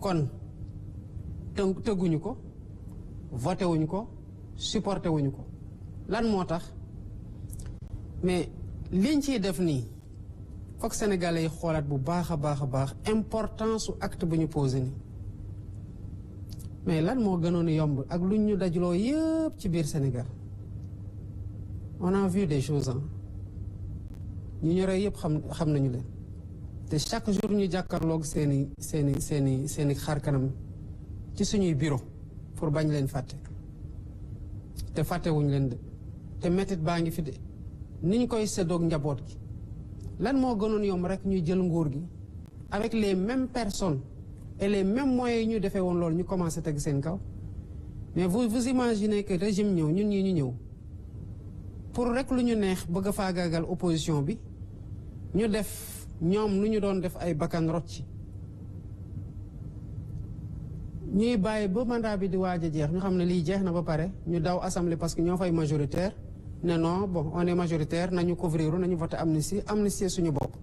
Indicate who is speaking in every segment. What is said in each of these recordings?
Speaker 1: kon tëgguñu ko voté wuñu ko supporté wuñu ko lan moo tax mais liñ ciy def nii foog sénégalais yi xoolaat bu baax a baax importance su acte bu ñu posé nii mais lan moo gënoon yomb ak luñ ñu dajloo yëpp ci biir Sénégal on a vu des choses ñu ñu rey yëpp xam nañu leen te chaque jour ñu jàkkaarloog seeni xar kanam ci suñuy bureau pour bañ leen fàtte te fàttewuñ leen de te métit baa ngi fi de ni ñu koy séddoog njaboot gi lan moo gënoon yomb rek ñuy jël nguur gi avec les mêmes personnes et les mêmes moyens yi ñu defee woon loolu ñu commencé teg seen kaw mais vous imaginez que régime ñëw ñun ñii ñu ñëw pour rek lu ñu neex bëgg a faagaagal opposition bi ñu def ñoom lu ñu doon def ay bakkan rot ci ñuy bàyyi ba mandat bi di waaj a jeex ñu xam ne lii jeex na ba pare ñu daw assemblée parce que ñoo fay majoritaire ne non bon on est majoritaire nañu couvrir nañu voté amnistie suñu bopp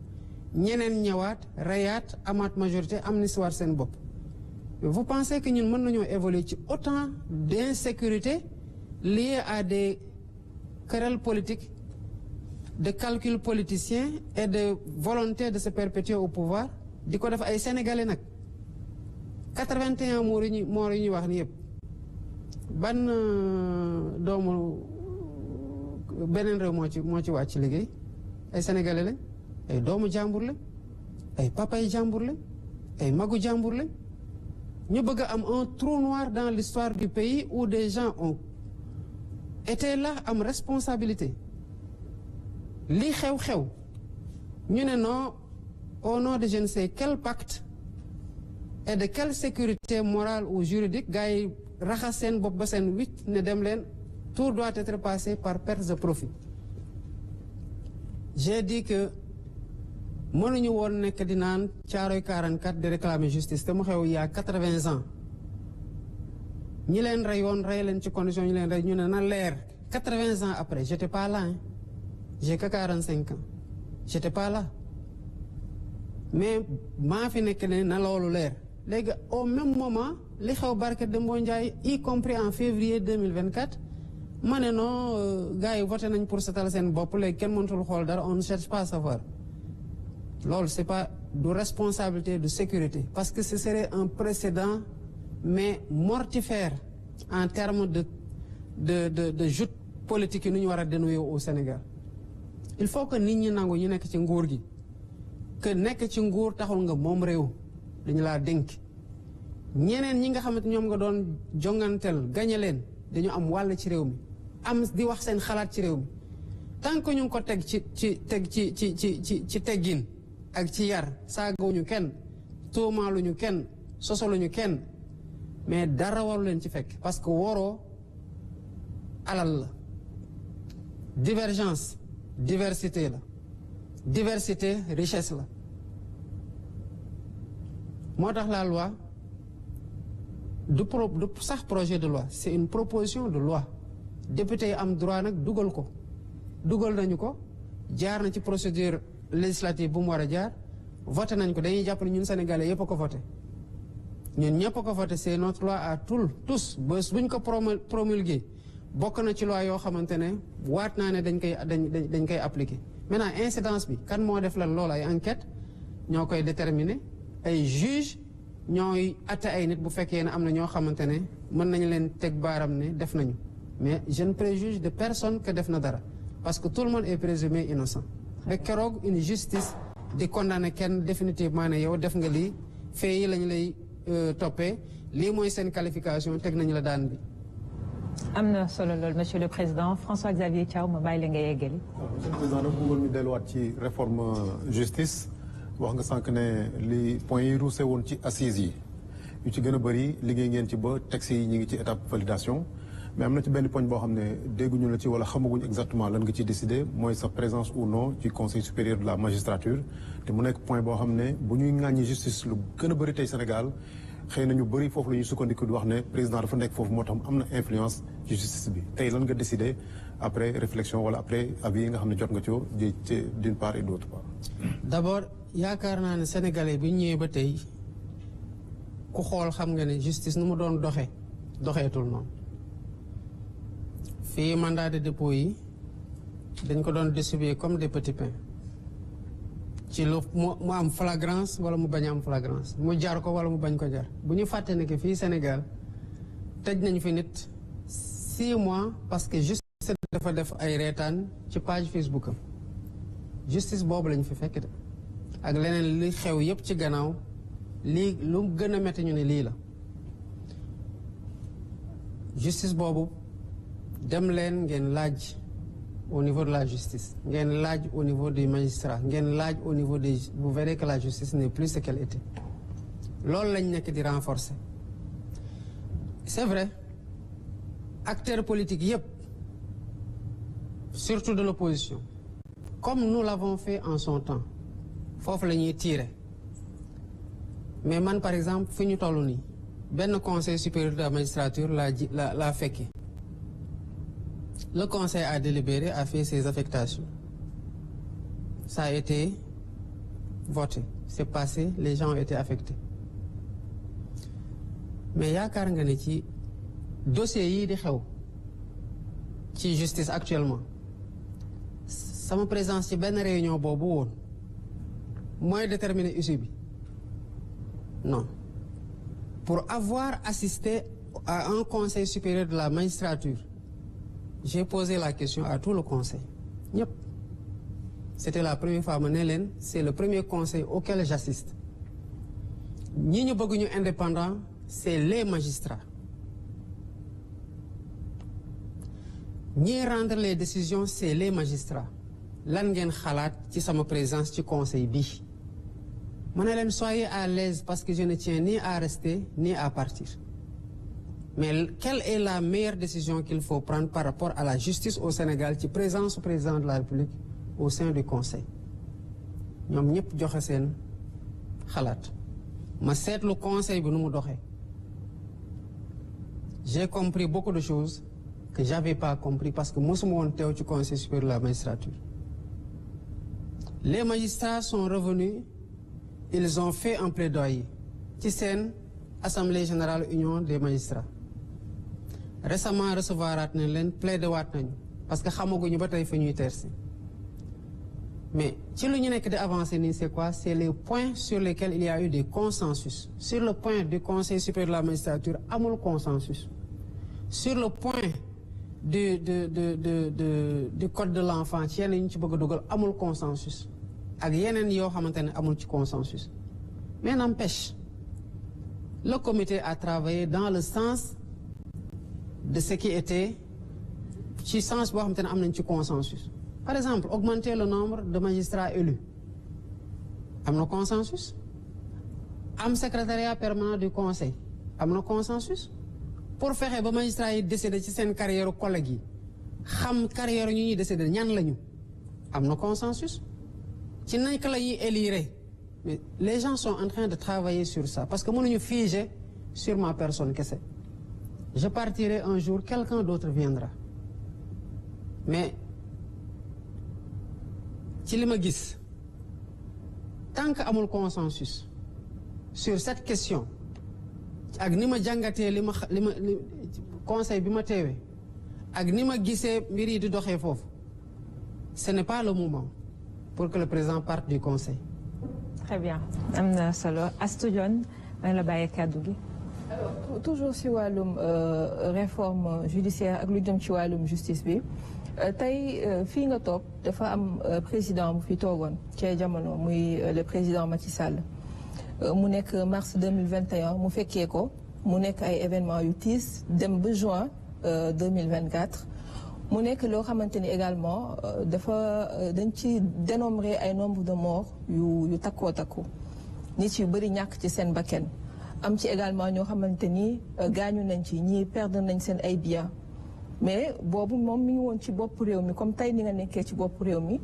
Speaker 1: ñeneen ñëwaat reyaat amaat majorité amnistie waat seen bopp vous pensez que ñun mën nañoo évoluer ci autant d'insécurité liées à des querelles politiques de calculs politiciens et de volonté de se perpétuer au pouvoir di ko def ay sénégalais nag 81 moor yi ñuy wax ni yëpp ban doomu beneen réew moo ci wàcc liggéey ay sénégalais lañ ay doomu jàmbur lañ ay papay jàmbur lañ ay magu jàmbur lañ ñu bëgg a am un trou noir dans l'histoire du pays où des gens ont été là am responsabilité lii xew-xew ñu ne non au nom de je ne sais quel pacte et de quelle sécurité morale ou juridique gars yi raxas seen bopp ba seen wicc ne dem leen tout doit être passé par perte de profit j'ai dit que mënuñu woon nekk di naan Caaroy 44 di réclamer justice te mu xew il y a 80 ans ñi leen reyoon rey leen ci condition ñu leen rey ñu ne na leer 80 ans après j'étais pas là hein. J'ai que 45 ans j'étais pas là mais maa fi nekk ne na loolu leer léegi au même moment li xew barke Dembo Ndiaye y compris en février 2024 ma ne non gars yi voté nañ pour setal seen bopp léegi kenn mënatul xool dara on ne cherche pas à savoir loolu c'est pas de responsabilité de sécurité parce que ce serait un précédent mais mortifère en termes de joute politique yi nu ñu war a dénouer au Sénégal il faut que nit ñi nangu ñu nekk ci nguur gi que nekk ci nguur taxul nga moom réew dañu laa dénk ñeneen ñi nga xamante ñoom nga doon jonganteel gañe leen dañu am wàll ci réew mi am di wax seen xalaat ci réew mi tant que ñu ngi ko teg ci teggin ak ci yar saagawuñu kenn tuumaaluñu kenn sosaluñu kenn mais dara waru leen ci fekk parce que woroo alal la divergence diversité la diversité richesse la moo tax la loi du sax projet de loi c'est une proposition de loi député yi am droit nag dugal nañu ko jaar na ci procédure législative bu mu war a jaar voté nañ ko dañuy jàpp ne ñun sénégalais yëpp a ko voté ñun ñëpp a ko voté c'est notre loi à tous bés buñ ko promulgué bokk na ci loi yoo xamante ne waat naa ne dañ koy appliquer maintenant incidence bi kan moo def lan loolu ay enquête ñoo koy déterminer ay juge ñooy atte ay nit bu fekkee ne am na ñoo xamante ne mën nañu leen teg baaram ne def nañu mais je ne préjuge de personne que def na dara parce que tout le monde est présumé innocent rek keroog une justice di condamner kenn définitivement ne yow def nga lii fee yi lañu lay toppee lii mooy seen qualification teg nañu la daan bi.
Speaker 2: am na solo lool monsieur le président François Xavier Thiaw ma bàyyi la nga yeggali.
Speaker 3: monsieur le président nag bëggoon ñu delluwaat ci réforme justice wax nga sànq ne li points yi ruuse woon ci assises yi yu ci gën a bëri liggéey ngeen ci ba texte yi ñu ngi ci étape validation mais am na ci benn poñ boo xam ne dégguñu la ci wala xamaguñ exactement lan nga ci décider mooy sa présence ou non ci conseil supérieur de la magistrature te mu nekk point boo xam ne bu ñuy ŋàññi justice lu gën a bëri tey Sénégal xëy na ñu bëri foofu la ñuy sukkandiku di wax ne président dafa nekk foofu moo tax am na influence ci justice bi tey lan nga décider après réflexion wala après avis yi nga xam ne jot nga ci d'une part et d'autre part.
Speaker 1: D'abord yaakaar naa ne sénégalais bi ñëwee ba tey ku xool xam nga ne justice nu mu doon doxeetul noonu fii mandat de dépôt yi dañ ko doon distribuer comme des petits pains ci lu mu am flagrance wala mu bañ a am flagrance mu jar ko wala mu bañ ko jar bu ñu fàtte ne que fii Sénégal tëj nañu fi nit 6 mois parce que justice dafa def ay reetaan ci page Facebook am justice boobu lañu fi fekk de ak leneen li xew yépp ci gannaaw lii lu gën a metti ñu ne lii la justice boobu dem leen ngeen laaj au niveau de la justice ngeen laaj au niveau des magistrats ngeen laaj au niveau des vous verrez que la justice n'est plus ce qu'elle était loolu lañ nekk di renforcer c'est vrai acteurs politiques yépp surtout de l'opposition comme nous l'avons fait en son temps foofu la ñuy tirer mais man par exemple fi ñu toll nii benn conseil supérieur de la magistrature laa fekkee le conseil a délibéré, a fait ses affectations. Ça a été voté. C'est passé, les gens ont été affectés. Mais yaakaar nga ne ci dossier yii di xew ci justice actuellement sama présence ci benn réunion boobu woon mooy déterminer issue bi non. Pour avoir assisté à un conseil supérieur de la magistrature, j'ai posé la question à tout le conseil. Yep. C'était la première fois ma ne leen c'est le premier conseil auquel j'assiste. ñi ñu bëgg ñu indépendant c'est les magistrats. ñi rendre les décisions c'est les magistrats. lan ngeen xalaat ci sama présence ci conseil bi. ma ne leen soyez à l'aise parce que je ne tiens ni à rester ni à partir. Mais quelle est la meilleure décision qu'il faut prendre par rapport à la justice au Sénégal ci présence du président de la République au sein du Conseil ñoom ñëpp joxe seen xalaat ma seetlu Conseil bi nu mu doxee j'ai compris beaucoup de choses que j'avais pas compris parce que mosuma woon teew ci Conseil supérieur de la magistrature. Les magistrats sont revenus, ils ont fait un plaidoyer ci seen Assemblée générale Union des magistrats. Récemment recevoiraat nañ leen plaider waat nañu parce que xamaguñu ba tey fa ñuy tersi mais ci lu ñu nekk di avancer nii c'est quoi? C'est les points sur lesquels il y a eu des consensus. Sur le point du Conseil supérieur de la magistrature amul consensus. Sur le point du code de l'enfant ci yeneen ñu ci bëgg a dugal amul consensus ak yeneen yoo xamante ne amul ci consensus. Mais n'empêche le comité a travaillé dans le sens de ce qui était ci sens boo xamante ne am nañ ci consensus. Par exemple, augmenter le nombre de magistrats élus am na consensus. Am secrétariat permanent du conseil am na consensus. Pour fexe ba magistrats yi décider ci seen carrière collègue yi xam carrière ñu ñuy décider ñan lañu am na consensus. ci naka la ñuy élire mais les gens sont en train de travailler sur ça parce que mënuñu figer sur ma personne kese. Je partirai un jour, quelqu'un d'autre viendra. Mais ci li ma gis tant que amul consensus sur cette question ak ni ma jàngatee li ma conseil bi ma teewee ak ni ma gisee mbir yi di doxee foofu ce n'est pas le moment pour que le président parte du conseil.
Speaker 2: Très bien am na solo Astou Dione maa ngi la bàyyi kàddu gi.
Speaker 4: Alors, toujours si wàllum réforme judiciaire ak lu jëm ci wàllum justice bi tey fii nga toog dafa am président bu fi toogoon ci jamono muy le président Macky Sall mu nekk mars 2021 mu fekkee ko mu nekk ay événements yu tiis dem ba juin 2024 mu nekk loo xamante ni également dañ ci dénombré ay nombre de morts yu takkoo takku nit yu bëri ñàkk ci seen bakken am ci également ñoo xamante ni gaañu nañ ci ñii perdre nañ seen ay biens mais boobu moom mi ngi woon ci bopp réew mi comme tey ni nga nekkee ci bopp réew mi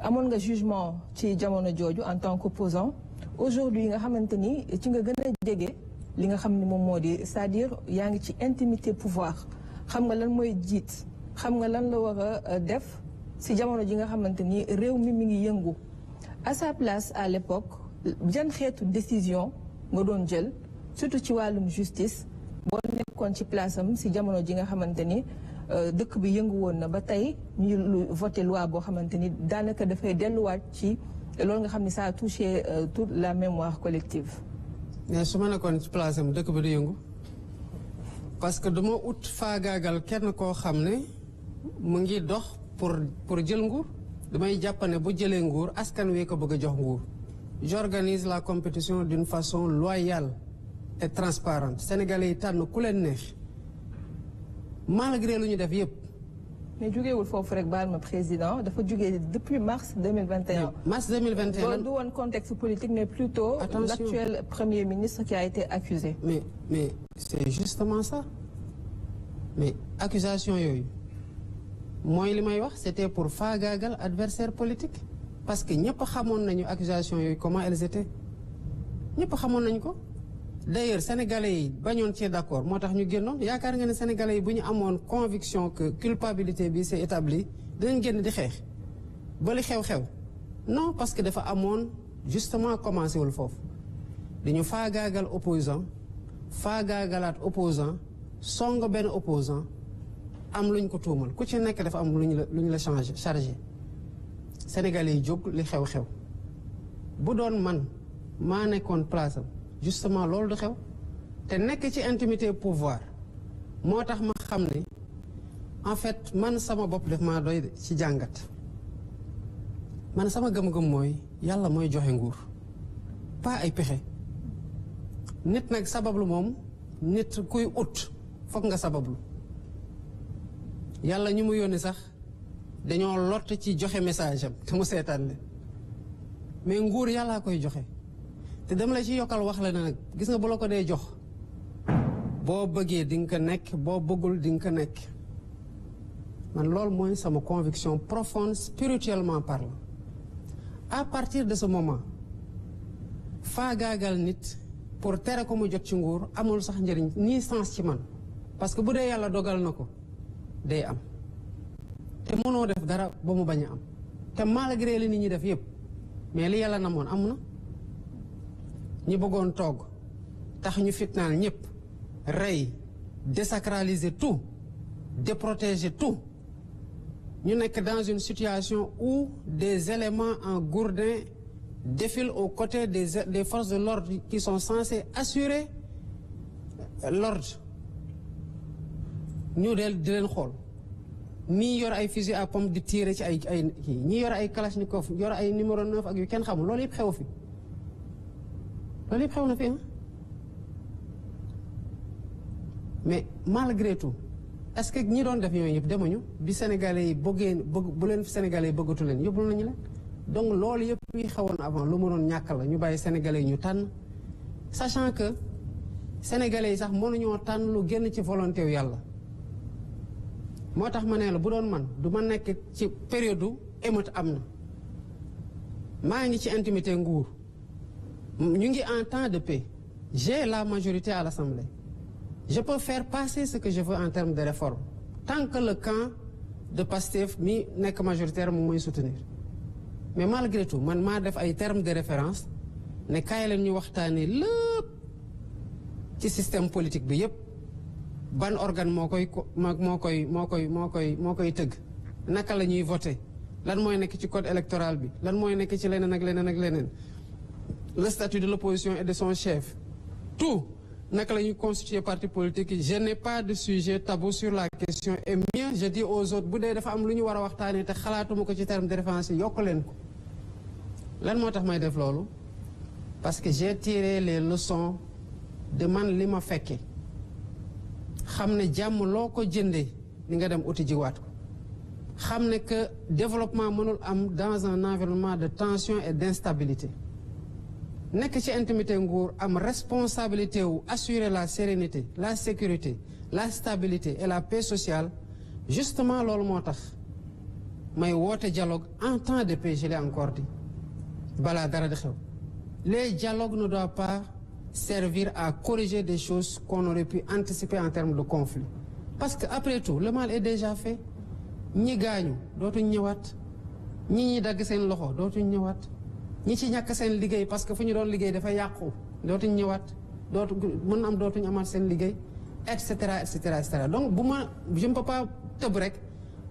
Speaker 4: amoon nga jugement ci jamono jooju en tant qu'opposant aujourd'hui nga xamante ni ci nga gën a jege li nga xam ni moom moo di c'est-à-dire yaa ngi ci intimité pouvoir xam nga lan mooy jiit xam nga lan la war a def si jamono ji nga xamante ni réew mi ngi yëngu à sa place à l'époque jan xeetu décision nga doon jël surtout ci wàllum justice boo nekkoon ci place am si jamono ji nga xamante ni dëkk bi yëngu woon na ba tey ñu voté loi boo xamante ni daanaka dafay delluwaat ci loolu nga xam ni ça a touché toute la mémoire collective.
Speaker 1: mais su ma nekkoon ci place am dëkk bi du yëngu parce que duma ut faagaagal kenn koo xam ne mu ngi dox pour jël nguur damay jàpp ne bu jëlee nguur askan wi ko bëgg a jox nguur. J'organise la compétition d'une façon loyale et transparente sénégalais yi tànn ku leen neex malgré lu ñu def yëpp.
Speaker 4: mais jógeewul foofu rek baal ma président dafa jógee depuis mars 2021.
Speaker 1: mars 2021
Speaker 4: loolu du woon contexte politique mais plutôt l'actuel premier ministre qui a été accusé.
Speaker 1: mais c'est justement ça mais accusation yooyu mooy li may wax c'était pour faagaagal adversaire politique parce que ñëpp xamoon nañu accusation yooyu comment elles étaient ñëpp xamoon nañu ko. d'ailleurs sénégalais yi bañoon ci d'accord moo tax ñu génnoon yaakaar nga ne sénégalais yi bu ñu amoon conviction que culpabilité bi c'est établi dinañ génn di xeex ba li xew-xew non parce que dafa amoon justement commencé wul foofu dañu faagaagal opposant faagaagalaat opposant song benn opposant am luñ ko tuumal ku ci nekk dafa am lu ñu la chargé sénégalais yi jóg li xew-xew bu doon man maa nekkoon place am justement loolu du xew te nekk ci intimité pouvoir moo tax ma xam ne en fait man sama bopp def maa doy ci jàngat man sama gëm-gëm mooy yàlla mooy joxe nguur pas ay pexe nit nag sabablu moom nit kuy ut foog nga sabablu yàlla ñu mu yónni sax dañoo lott ci joxe message am te mu seetaan leen mais nguur yàllaa koy joxe te dama la ci yokkal wax la ne nag gis nga bu la ko dee jox boo bëggee di nga ko nekk boo bëggul di nga ko nekk man loolu mooy sama conviction profonde spirituellement parlant à partir de ce moment faagaagal nit pour tere ko mu jot ci nguur amul sax njëriñ ni sens ci man parce que bu dee yàlla dogal na ko day am te mënoo def dara ba mu bañ a am te malgré li nit ñi def yépp mais li yàlla namoon am na ñi bëggoon togg tax ñu fitnaal ñëpp rey désacraliser tout déprotéger tout ñu nekk dans une situation où des éléments en gourdin défilent aux côtés des forces de l'ordre qui sont censées assurer l'ordre ñu di leen xool ñii yor ay fusil à pompe di tirer ci ay kii ñii yor ay kalachnikov yor ay numéro 9 ak yu kenn xamul loolu yëpp xew fi loolu yëpp xew na fi mais malgré tout est-ce que ñi doon def yooyu yëpp demuñu bi sénégalais yi bu leen sénégalais yi bëggatu leen yóbbu nañu leen donc loolu yëpp yi xewoon avant lu mu doon ñàkk la ñu bàyyi sénégalais yi ñu tànn sachant que sénégalais yi sax mënuñoo tànn lu génn ci volonté wu yàlla moo tax ma ne la bu doon man du ma nekk ci période émeute am na maa ngi ci intimité nguur ñu ngi en temps de paix j'ai la majorité à l'Assemblée je peux faire passer ce que je veux en termes de réforme tant que le camp de Pastef mi nekk majoritaire moom mooy soutenir mais malgré tout man maa def ay termes de référence ne kaay leen ñu waxtaanee lépp ci système politique bi yépp ban organe moo koy tëgg naka la ñuy voter lan mooy nekk ci code électoral bi lan mooy nekk ci leneen ak leneen ak leneen le statut de l'opposition et de son chef tout naka la ñuy constituer parti politique yi je n'ai pas de sujet tabou sur la question et mieux je dis aux autres bu dee dafa am lu ñu war a waxtaanee te xalaatuma ko ci terme de référence yi yokk leen ko lan moo tax may def loolu parce que j'ai tiré les leçons de man li ma fekke xam ne jàmm loo ko jëndee ni nga dem uti jiwaat ko xam ne que développement mënul am dans un environnement de tension et d'instabilité nekk ci intimité nguur am responsabilité wu assurer la sérénité la sécurité la stabilité et la paix sociale justement loolu moo tax may woote dialogue en temps de paix je l'ai encore dit balaa dara di xew les dialogues ne doivent pas servir à corriger des choses qu'on aurait pu anticiper en termes de conflit parce que après tout le mal est déjà fait ñi gaañu dootuñ ñëwaat ñi dagg seen loxo dootuñ ñëwaat ñi ci ñàkk seen liggéey parce que fu ñu doon liggéey dafa yàqu dootuñ ñëwaat mën na am dootuñu amaat seen liggéey et cetera et cetera et cetera donc je ne peux pas tëb rek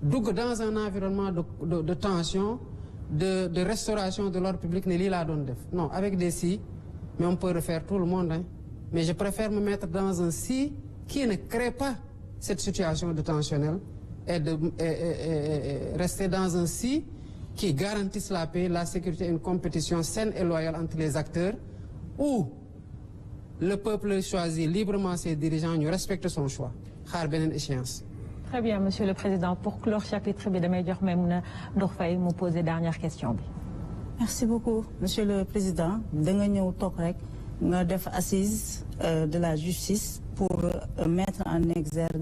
Speaker 1: dugg dans un environnement de tension de restauration de l'ordre public ne lii laa doon def non avec des si mais on peut refaire tout le monde hein. Mais je préfère me mettre dans un si qui ne crée pas cette situation de tensionnelle et rester dans un si qui garantisse la paix, la sécurité et une compétition saine et loyale entre les acteurs où le peuple choisit librement ses dirigeants, ñu respecte son choix xaar beneen échéance.
Speaker 2: Très bien, Monsieur le Président. Pour clore chapitre bi damay jox Maïmouna Ndour Faye mu poser dernière question bi.
Speaker 5: Merci beaucoup, Monsieur le Président. Da nga ñëw toog rek nga def assise de la justice pour mettre en exergue